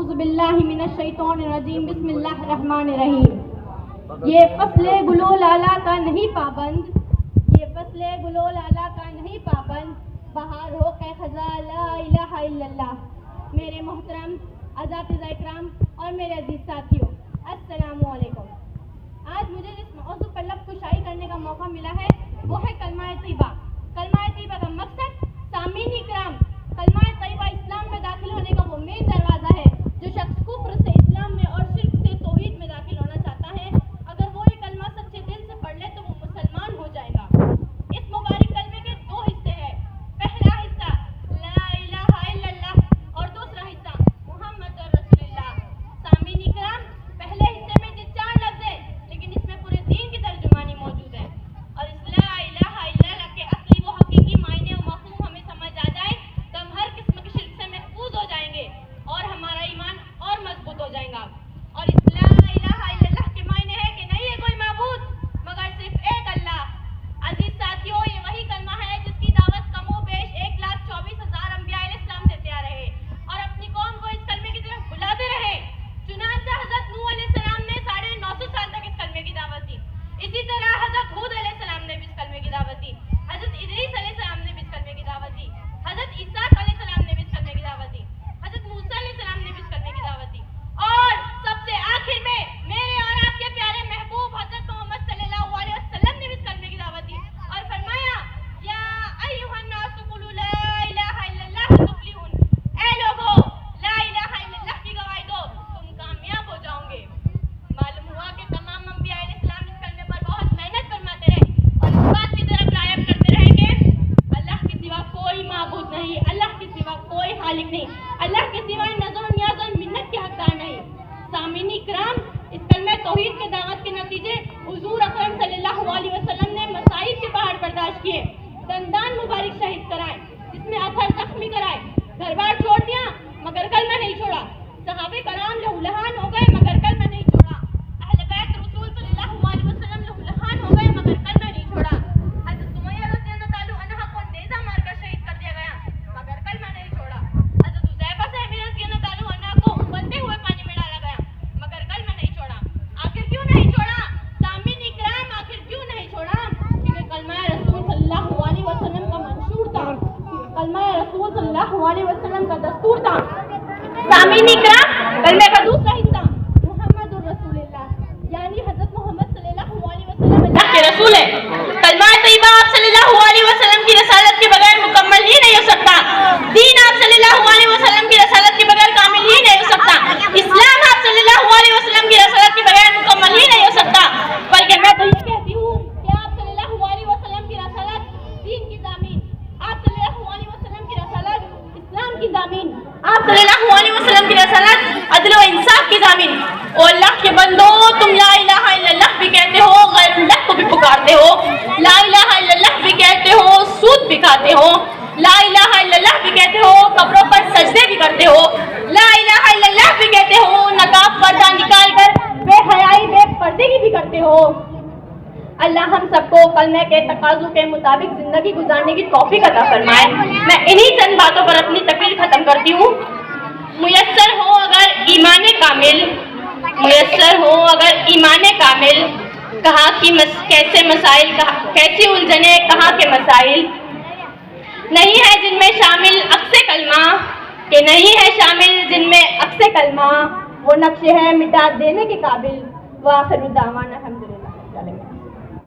اعوذ باللہ من الشیطان الرجیم بسم اللہ الرحمن الرحیم۔ یہ فصل گلو لالا کا نہیں پابند، یہ فصل گلو لالا کا نہیں پابند، بہار ہو کہ خزاں لا الہ الا اللہ۔ میرے محترم اساتذہ اکرام اور میرے عزیز ساتھیوں، السلام علیکم۔ آج مجھے جس موضوع پر لب کشائی کرنے کا موقع ملا ہے وہ ہے کلمہ طیبہ۔ کلمہ طیبہ کا مقصد سامعین اکرام، کلمہ طیبہ اسلام میں داخل ہونے کا وہ مین دروازہ ہے۔ جو شخص کفر سے اسلام میں اور شرک سے توحید میں داخل ہونا چاہتا ہے، اگر وہ یہ کلمہ سچے دل سے پڑھ لے تو وہ مسلمان ہو جائے گا۔ اس مبارک کلمے کے دو حصے ہیں، پہلا حصہ لا الہ الا اللہ اور دوسرا حصہ محمد رسول اللہ۔ سامعین اکرام، پہلے حصے میں جو 4 لفظ ہیں لیکن اس میں پورے دین کی ترجمانی موجود ہے، اور اس لا الہ الا اللہ کے اصلی و حقیقی معنی و مفہوم ہمیں سمجھ آ جائے تو ہم ہر قسم کے شرک سے محفوظ ہو جائیں گے اور ہمارا ایمان اور مضبوط ہو جائے گا۔ اور اس لا الہ الا اللہ کے معنی ہے کہ نہیں ہے کوئی معبود مگر صرف ایک اللہ۔ عزیز ساتھیوں، یہ وہی کلمہ ہے جس کی دعوت کم و بیش 1,24,000 انبیاء علیہ السلام دیتے آ رہے اور اپنی قوم کو اس کلمے کی طرف بلاتے رہے۔ چنانچہ حضرت نوح علیہ السلام نے 950 سال تک اس کلمے کی دعوت دی۔ اسی طرح حضرت ہود علیہ السلام نے بھی اس کلمے کی دعوت دی، حضرت ادریس علیہ السلام نے بھی اس کلمے کی دعوت دی، حضرت اسحاق علیہ السلام نے بھی اس کلمے کی دعوت دی، حضرت موسیٰ علیہ السلام نے بھی اس کلمے کی دعوت دی، اور سب سے آخر میں میرے اور آپ کے پیارے محبوب حضرت محمد صلی اللہ علیہ وسلم نے بھی اس کلمے کی دعوت دی اور فرمایا یا ایھا الناس قولوا لا الہ الا اللہ تفلحون۔ اے لوگو، لا الہ الا اللہ کی گواہی دو، تم کامیاب ہو جاؤ گے۔ معلوم ہوا کہ تمام انبیاء علیہ السلام اس کلمے پر بہت محنت فرماتے رہے اور اس بات کی طرف رغبت کرتے رہے کہ اللہ کے سوا کوئی معبود نہیں، اللہ کے سوا کوئی خالق نہیں، اللہ کے سوا نظر و نیاز اور منت کے حقدار نہیں۔ سامعین اکرام، اس کلمہ توحید کے دعوت کے نتیجے حضور اکرم صلی اللہ علیہ وسلم نے مصائب کے پہاڑ برداشت کیے، دندان مبارک شہید کرائے، جس میں اتھر زخمی کرائے، گھر بار چھوڑ دیا مگر کلمہ نہیں چھوڑا، صحابہ کرام لہولہان ہو گئے مگر کلمہ نہیں چھوڑا، اہل بیت رسول صلی اللہ علیہ وسلم لہولہان ہو گئے مگر کلمہ نہیں چھوڑا، حضرت سمیہ رضی اللہ عنہا کو نیزہ مار کر شہید کر دیا گیا مگر کلمہ نہیں چھوڑا، حضرت حذیفہ صاحب رضی اللہ عنہ کو ابلتے ہوئے پانی میں ڈالا گیا مگر کلمہ نہیں چھوڑا۔ آخر کیوں نہیں چھوڑا؟ سامعین اکرام، آخر کیوں نہیں چھوڑا؟ کیونکہ کلمہ رسول صلی اللہ علیہ وسلم کا منشور تھا، کلمہ رسول صلی اللہ علیہ وسلم کا دستور تھا۔ سامعین اکرام، کلمے کا دوسرا حصہ محمد رسول اللہ، یعنی حضرت محمد صلی اللہ علیہ وسلم اللہ کے رسول ہے۔ کلمہ طیبہ آپ صلی اللہ علیہ وسلم کی رسالت کے بغیر مکمل ہی نہیں ہو سکتا، دین آپ صلی اللہ علیہ وسلم کی رسالت کے بغیر کامل ہی نہیں ہو سکتا، اسلام آپ صلی اللہ علیہ وسلم کی رسالت کے بغیر مکمل ہی نہیں ہو سکتا، بلکہ میں تو یہ کہتی ہوں کہ آپ صلی اللہ علیہ وسلم کی رسالت دین کی ضامین، آپ صلی اللہ علیہ وسلم کی رسالت اسلام کی ضامین، آپ صلی اللہ علیہ وسلم کی رسالت عدل و انصاف کی ضامین۔ او اللہ کے بندو، تم لا الہ الا اللہ بھی کہتے ہو، غیر اللہ کو بھی پکارتے ہو، لا الہ الا اللہ بھی کہتے ہو، سود بھی کھاتے ہو، لا الہ الا اللہ بھی کہتے ہو، قبروں پر سجدے بھی کرتے ہو، لا الہ الا اللہ بھی کہتے ہو، نقاب پردہ نکال کر بے حیائی بے پردگی بھی کرتے ہو۔ اللہ ہم سب کو کلمہ کے تقاضوں کے مطابق زندگی گزارنے کی توفیق عطا فرمائے۔ میں انہی چند باتوں پر اپنی تقریر ختم کرتی ہوں۔ میسر ہو اگر ایمان کامل، میسر ہو اگر ایمان کامل، کہاں کی کیسے مسائل، کیسی الجھنیں کہاں کے مسائل، نہیں ہے جن میں شامل عکس کلمہ، کہ نہیں ہے شامل جن میں عکس کلمہ، وہ نقش ہے مٹا دینے کے قابل۔ وآخر دعوانا الحمدللہ۔